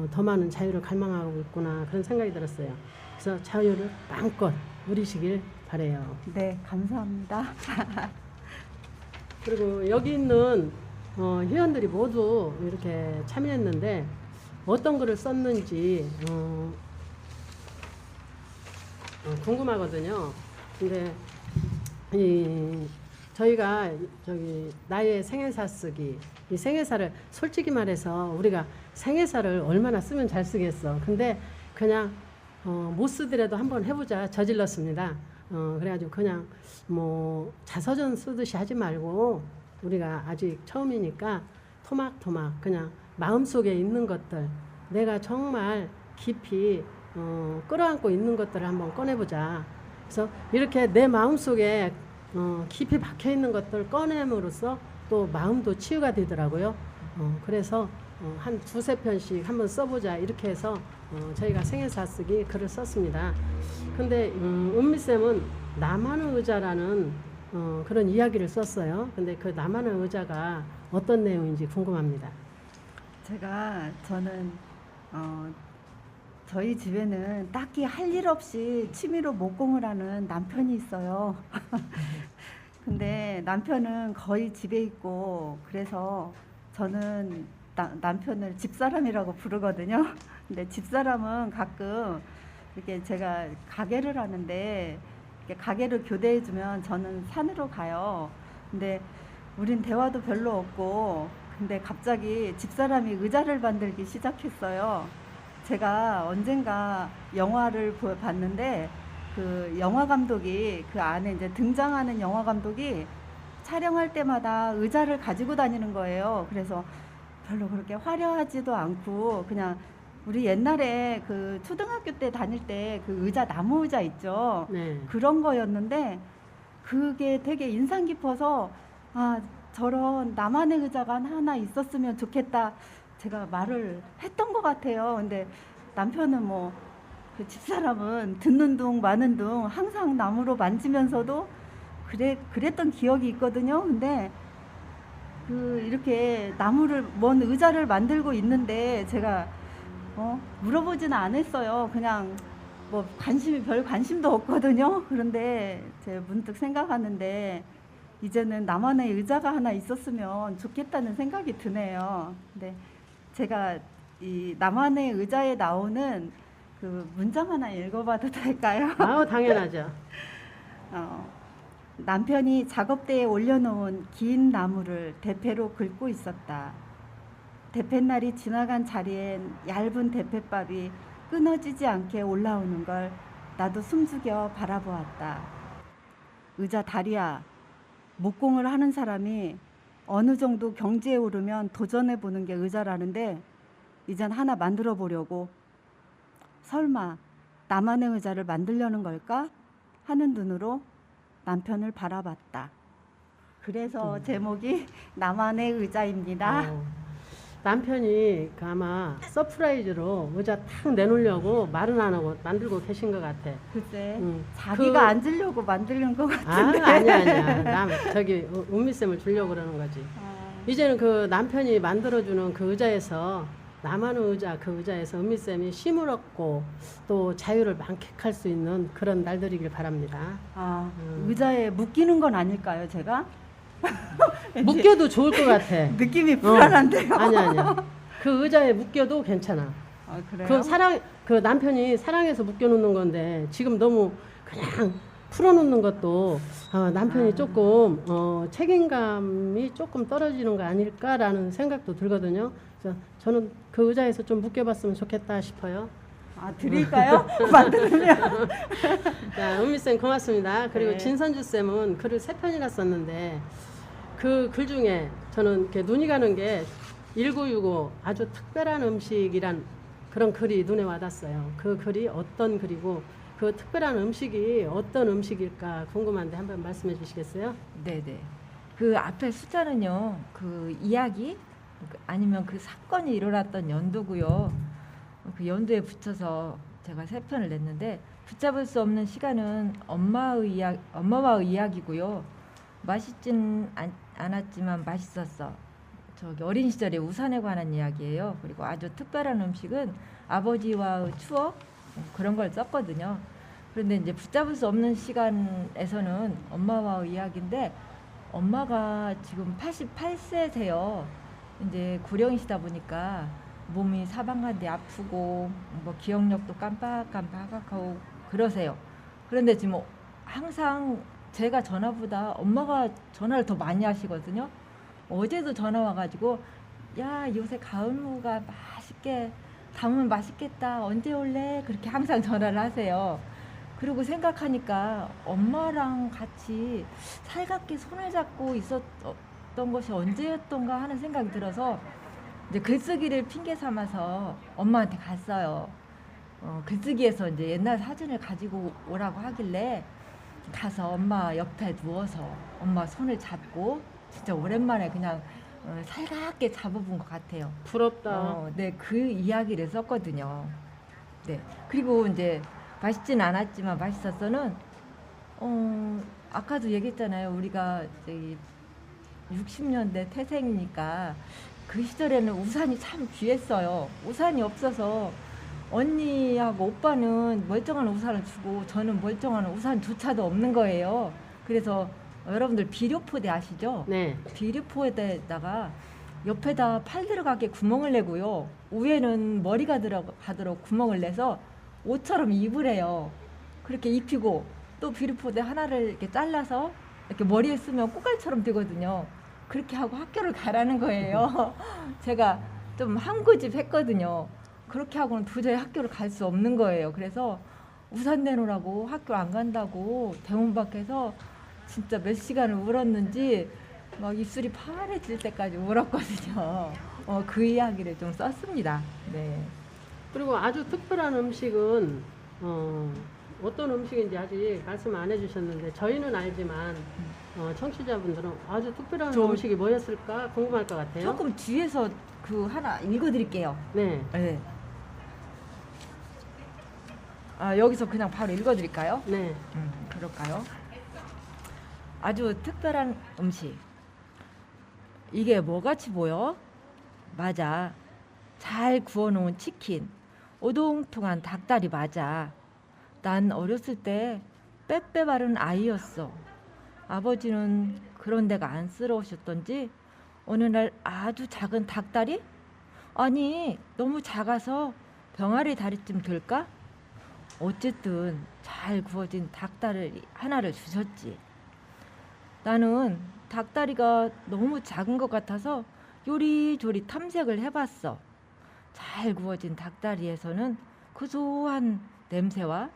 더 많은 자유를 갈망하고 있구나, 그런 생각이 들었어요. 그래서 자유를 마음껏 누리시길 바라요. 네, 감사합니다. 그리고 여기 있는 회원들이 모두 이렇게 참여했는데 어떤 글을 썼는지 궁금하거든요. 근데 저희가 나의 생애사 쓰기, 이 생애사를 솔직히 말해서 우리가 생애사를 얼마나 쓰면 잘 쓰겠어. 근데 그냥 못 쓰더라도 한번 해보자 저질렀습니다. 그래가지고 그냥 자서전 쓰듯이 하지 말고 우리가 아직 처음이니까 토막토막 그냥 마음속에 있는 것들, 내가 정말 깊이 끌어안고 있는 것들을 한번 꺼내보자. 그래서 이렇게 내 마음속에 깊이 박혀 있는 것들 꺼냄으로써 또 마음도 치유가 되더라고요. 그래서 한 두세 편씩 한번 써보자, 이렇게 해서 저희가 생애사 쓰기 글을 썼습니다. 근데 은미쌤은 나만의 의자라는 그런 이야기를 썼어요. 근데 그 나만의 의자가 어떤 내용인지 궁금합니다. 저는 저희 집에는 딱히 할 일 없이 취미로 목공을 하는 남편이 있어요. 근데 남편은 거의 집에 있고, 그래서 저는 남편을 집사람이라고 부르거든요. 근데 집사람은 가끔 이렇게 제가 가게를 하는데 이렇게 가게를 교대해주면 저는 산으로 가요. 근데 우린 대화도 별로 없고, 근데 갑자기 집사람이 의자를 만들기 시작했어요. 제가 언젠가 영화를 봤는데 그 영화 감독이 그 안에 이제 등장하는 영화 감독이 촬영할 때마다 의자를 가지고 다니는 거예요. 그래서 별로 그렇게 화려하지도 않고 그냥 우리 옛날에 그 초등학교 때 다닐 때 그 의자, 나무 의자 있죠. 네. 그런 거였는데 그게 되게 인상 깊어서 저런 나만의 의자가 하나 있었으면 좋겠다 제가 말을 했던 것 같아요. 근데 남편은 뭐 그 집사람은 듣는 둥 마는 둥 항상 나무로 만지면서도 그랬던 기억이 있거든요. 근데 이렇게 나무를 먼 의자를 만들고 있는데 제가 물어보지는 않았어요. 그냥 뭐 별 관심도 없거든요. 그런데 제가 문득 생각하는데 이제는 나만의 의자가 하나 있었으면 좋겠다는 생각이 드네요. 근데 제가 이 나만의 의자에 나오는 그 문장 하나 읽어봐도 될까요? 아우 당연하죠. 남편이 작업대에 올려놓은 긴 나무를 대패로 긁고 있었다. 대패날이 지나간 자리엔 얇은 대패밥이 끊어지지 않게 올라오는 걸 나도 숨죽여 바라보았다. 의자 다리야, 목공을 하는 사람이 어느 정도 경지에 오르면 도전해보는 게 의자라는데 이젠 하나 만들어 보려고. 설마 나만의 의자를 만들려는 걸까? 하는 눈으로 남편을 바라봤다. 그래서 제목이 나만의 의자입니다. 남편이 아마 서프라이즈로 의자 탁 내놓으려고 말은 안 하고 만들고 계신 것 같아. 글쎄, 자기가 앉으려고 만드는 것 같은데. 아니야. 저기 은미쌤을 주려고 그러는 거지. 이제는 그 남편이 만들어주는 그 의자에서 나만의 의자, 그 의자에서 은미쌤이 쉼을 얻고 또 자유를 만끽할 수 있는 그런 날들이길 바랍니다. 의자에 묶이는 건 아닐까요, 제가? 묶여도 좋을 것 같아. 느낌이 불안한데요. 아니야. 그 의자에 묶여도 괜찮아. 그래요? 그 남편이 사랑해서 묶여놓는 건데 지금 너무 그냥 풀어놓는 것도 남편이 조금 책임감이 조금 떨어지는 거 아닐까라는 생각도 들거든요. 그래서 저는 그 의자에서 좀 묶여봤으면 좋겠다 싶어요. 드릴까요? 만들면. 자, 은미쌤 고맙습니다. 그리고 네. 진선주쌤은 글을 3편이나 썼는데 그 글 중에 저는 이렇게 눈이 가는 게 1965 아주 특별한 음식이란 그런 글이 눈에 와닿았어요. 그 글이 어떤 글이고 그 특별한 음식이 어떤 음식일까 궁금한데 한번 말씀해 주시겠어요? 네네. 그 앞에 숫자는요, 그 이야기 아니면 그 사건이 일어났던 연도고요. 그 연도에 붙여서 제가 3편을 냈는데 붙잡을 수 없는 시간은 엄마와의 이야기고요. 맛있진 않았지만 맛있었어. 저기 어린 시절의 우산에 관한 이야기예요. 그리고 아주 특별한 음식은 아버지와의 추억 그런 걸 썼거든요. 그런데 이제 붙잡을 수 없는 시간에서는 엄마와의 이야기인데 엄마가 지금 88세세요. 이제 고령이시다 보니까 몸이 사방간데 아프고 뭐 기억력도 깜빡깜빡하고 그러세요. 그런데 지금 항상 제가 전화보다 엄마가 전화를 더 많이 하시거든요. 어제도 전화 와가지고 야 요새 가을무가 맛있게 담으면 맛있겠다 언제 올래? 그렇게 항상 전화를 하세요. 그리고 생각하니까 엄마랑 같이 살갑게 손을 잡고 있었던 것이 언제였던가 하는 생각이 들어서 이제 글쓰기를 핑계 삼아서 엄마한테 갔어요. 글쓰기에서 이제 옛날 사진을 가지고 오라고 하길래 가서 엄마 옆에 누워서 엄마 손을 잡고 진짜 오랜만에 그냥 살갑게 잡아본 것 같아요. 부럽다. 네, 그 이야기를 썼거든요. 네, 그리고 이제 맛있진 않았지만 맛있었어는 아까도 얘기했잖아요. 우리가 저기 60년대 태생이니까 그 시절에는 우산이 참 귀했어요. 우산이 없어서 언니하고 오빠는 멀쩡한 우산을 주고 저는 멀쩡한 우산조차도 없는 거예요. 그래서 여러분들 비료포대 아시죠? 네. 비료포대에다가 옆에다 팔 들어가게 구멍을 내고요. 위에는 머리가 들어가도록 구멍을 내서 옷처럼 입으래요. 그렇게 입히고 또 비료포대 하나를 이렇게 잘라서 이렇게 머리에 쓰면 꽃갈처럼 되거든요. 그렇게 하고 학교를 가라는 거예요. 제가 좀 한고집 했거든요. 그렇게 하고는 도저히 학교를 갈 수 없는 거예요. 그래서 우산 내놓으라고 학교 안 간다고 대문 밖에서 진짜 몇 시간을 울었는지 막 입술이 파래질 때까지 울었거든요. 그 이야기를 좀 썼습니다. 네. 그리고 아주 특별한 음식은 어떤 음식인지 아직 말씀 안 해주셨는데 저희는 알지만 청취자분들은 아주 특별한 음식이 뭐였을까 궁금할 것 같아요. 조금 뒤에서 그 하나 읽어드릴게요. 네. 네. 여기서 그냥 바로 읽어드릴까요? 네. 그럴까요? 아주 특별한 음식. 이게 뭐같이 보여? 맞아. 잘 구워놓은 치킨, 오동통한 닭다리 맞아. 난 어렸을 때 빼빼 마른 아이였어. 아버지는 그런 데가 안쓰러우셨던지 어느 날 아주 작은 닭다리? 아니, 너무 작아서 병아리 다리쯤 될까? 어쨌든 잘 구워진 닭다리 하나를 주셨지. 나는 닭다리가 너무 작은 것 같아서 요리조리 탐색을 해봤어. 잘 구워진 닭다리에서는 고소한 냄새와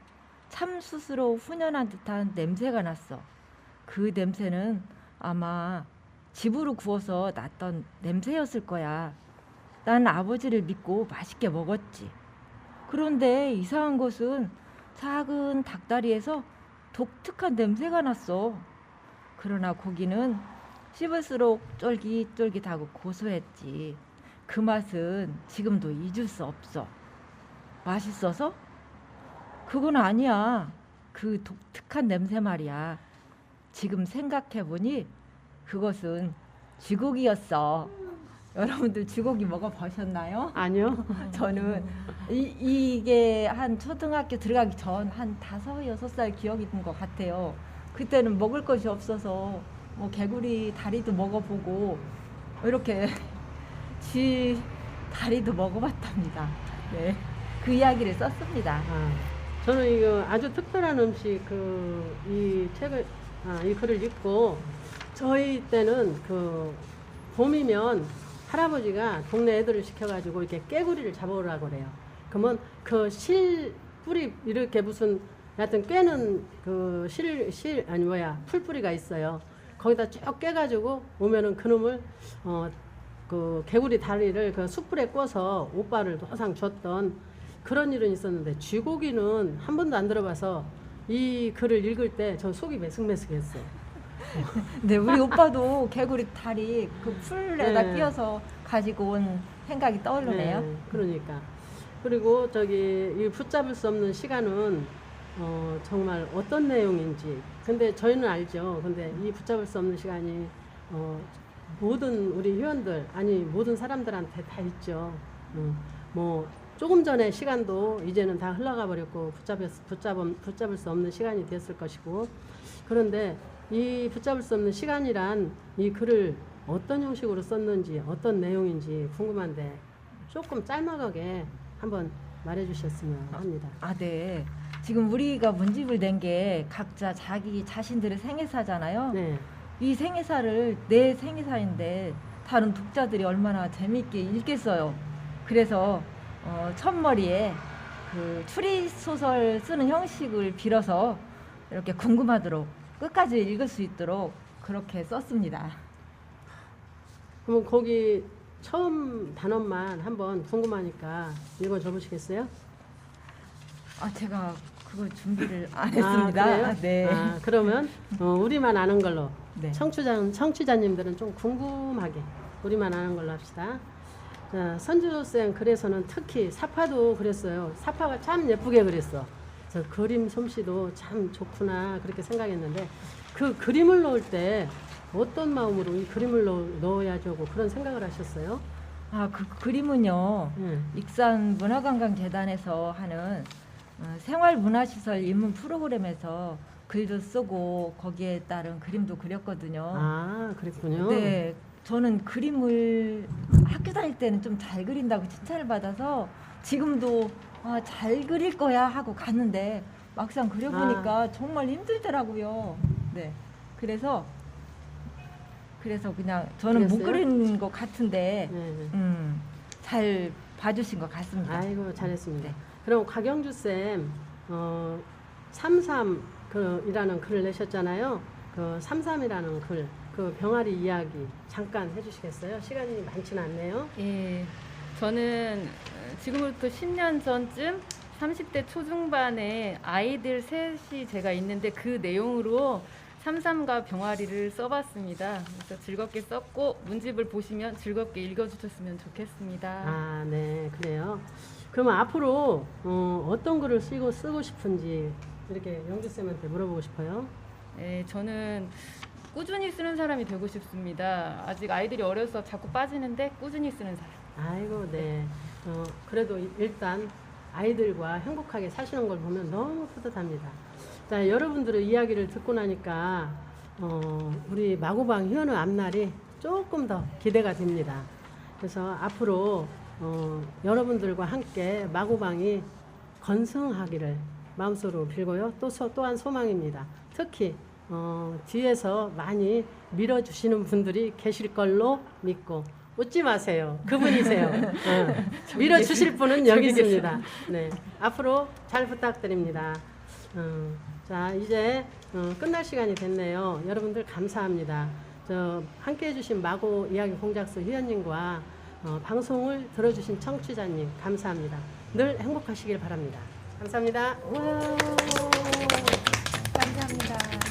참숯으로 훈연한 듯한 냄새가 났어. 그 냄새는 아마 집으로 구워서 났던 냄새였을 거야. 난 아버지를 믿고 맛있게 먹었지. 그런데 이상한 것은 작은 닭다리에서 독특한 냄새가 났어. 그러나 고기는 씹을수록 쫄깃쫄깃하고 고소했지. 그 맛은 지금도 잊을 수 없어. 맛있어서? 그건 아니야. 그 독특한 냄새 말이야. 지금 생각해보니 그것은 쥐고기였어. 여러분들 쥐고기 먹어보셨나요? 아니요. 저는 이게 한 초등학교 들어가기 전 한 5, 6살 기억이 있는 것 같아요. 그때는 먹을 것이 없어서 뭐 개구리 다리도 먹어보고 이렇게 쥐 다리도 먹어봤답니다. 네, 그 이야기를 썼습니다. 저는 이거 아주 특별한 음식 이 책을 이 글을 읽고 저희 때는 그 봄이면 할아버지가 동네 애들을 시켜가지고 이렇게 깨구리를 잡아오라고 그래요. 그러면 그 실 뿌리 이렇게 무슨 하여튼 깨는 그 풀뿌리가 있어요. 거기다 쭉 깨가지고 오면은 그놈을 그 개구리 다리를 그 숯불에 구워서 오빠를 항상 줬던 그런 일은 있었는데 쥐고기는 한 번도 안 들어봐서 이 글을 읽을 때 저 속이 메승메승했어요. 네, 우리 오빠도 개구리 다리 그 풀에다 네. 끼워서 가지고 온 생각이 떠오르네요. 네, 그러니까. 그리고 이 붙잡을 수 없는 시간은 정말 어떤 내용인지. 근데 저희는 알죠. 근데 이 붙잡을 수 없는 시간이 모든 우리 회원들 모든 사람들한테 다 있죠. 뭐 조금 전에 시간도 이제는 다 흘러가 버렸고 붙잡을 수 없는 시간이 됐을 것이고. 그런데 이 붙잡을 수 없는 시간이란 이 글을 어떤 형식으로 썼는지 어떤 내용인지 궁금한데 조금 짤막하게 한번 말해 주셨으면 합니다. 네. 지금 우리가 문집을 낸 게 각자 자기 자신들의 생애사잖아요. 네. 이 생애사를 내 생애사인데 다른 독자들이 얼마나 재미있게 읽겠어요. 그래서 첫머리에 그 추리소설 쓰는 형식을 빌어서 이렇게 궁금하도록 끝까지 읽을 수 있도록 그렇게 썼습니다. 그럼 거기 처음 단원만 한번 궁금하니까 읽어줘 보시겠어요? 제가 그거 준비를 안 했습니다. 그래요? 네. 그러면 우리만 아는 걸로 네. 청취자님들은 좀 궁금하게 우리만 아는 걸로 합시다. 자, 선주쌤 글에서는 특히 사파도 그랬어요. 사파가 참 예쁘게 그렸어. 저 그림 솜씨도 참 좋구나 그렇게 생각했는데 그 그림을 넣을 때 어떤 마음으로 이 그림을 넣어야지 하고 그런 생각을 하셨어요? 그 그림은요. 익산 문화관광재단에서 하는 생활문화시설 입문 프로그램에서 글도 쓰고 거기에 따른 그림도 그렸거든요. 그랬군요. 네, 저는 그림을 학교 다닐 때는 좀 잘 그린다고 칭찬을 받아서 지금도 잘 그릴 거야 하고 갔는데 막상 그려보니까 정말 힘들더라고요. 네, 그래서 그냥 저는 못 그랬어요? 그린 것 같은데 네. 잘 봐주신 것 같습니다. 아이고 잘했습니다. 그럼 곽영주 쌤 33 이라는 글을 내셨잖아요. 그 33이라는 글, 그 병아리 이야기 잠깐 해주시겠어요? 시간이 많지는 않네요. 예, 저는 지금부터 10년 전쯤 30대 초중반에 아이들 셋이 제가 있는데 그 내용으로 삼삼과 병아리를 써봤습니다. 그래서 즐겁게 썼고 문집을 보시면 즐겁게 읽어주셨으면 좋겠습니다. 아, 네, 그래요. 그러면 앞으로 어떤 글을 쓰고 싶은지 이렇게 영주쌤한테 물어보고 싶어요. 네, 저는 꾸준히 쓰는 사람이 되고 싶습니다. 아직 아이들이 어려서 자꾸 빠지는데 꾸준히 쓰는 사람. 아이고, 네. 그래도 일단 아이들과 행복하게 사시는 걸 보면 너무 뿌듯합니다. 자, 여러분들의 이야기를 듣고 나니까 우리 마구방 희원의 앞날이 조금 더 기대가 됩니다. 그래서 앞으로 여러분들과 함께 마구방이 건승하기를 마음속으로 빌고요. 또한 소망입니다. 특히 뒤에서 많이 밀어주시는 분들이 계실 걸로 믿고 웃지 마세요. 그분이세요. 밀어주실 분은 여기 있습니다. 네, 앞으로 잘 부탁드립니다. 자, 이제 끝날 시간이 됐네요. 여러분들 감사합니다. 함께 해주신 마고 이야기 공작소 희연님과 방송을 들어주신 청취자님 감사합니다. 늘 행복하시길 바랍니다. 감사합니다. 감사합니다.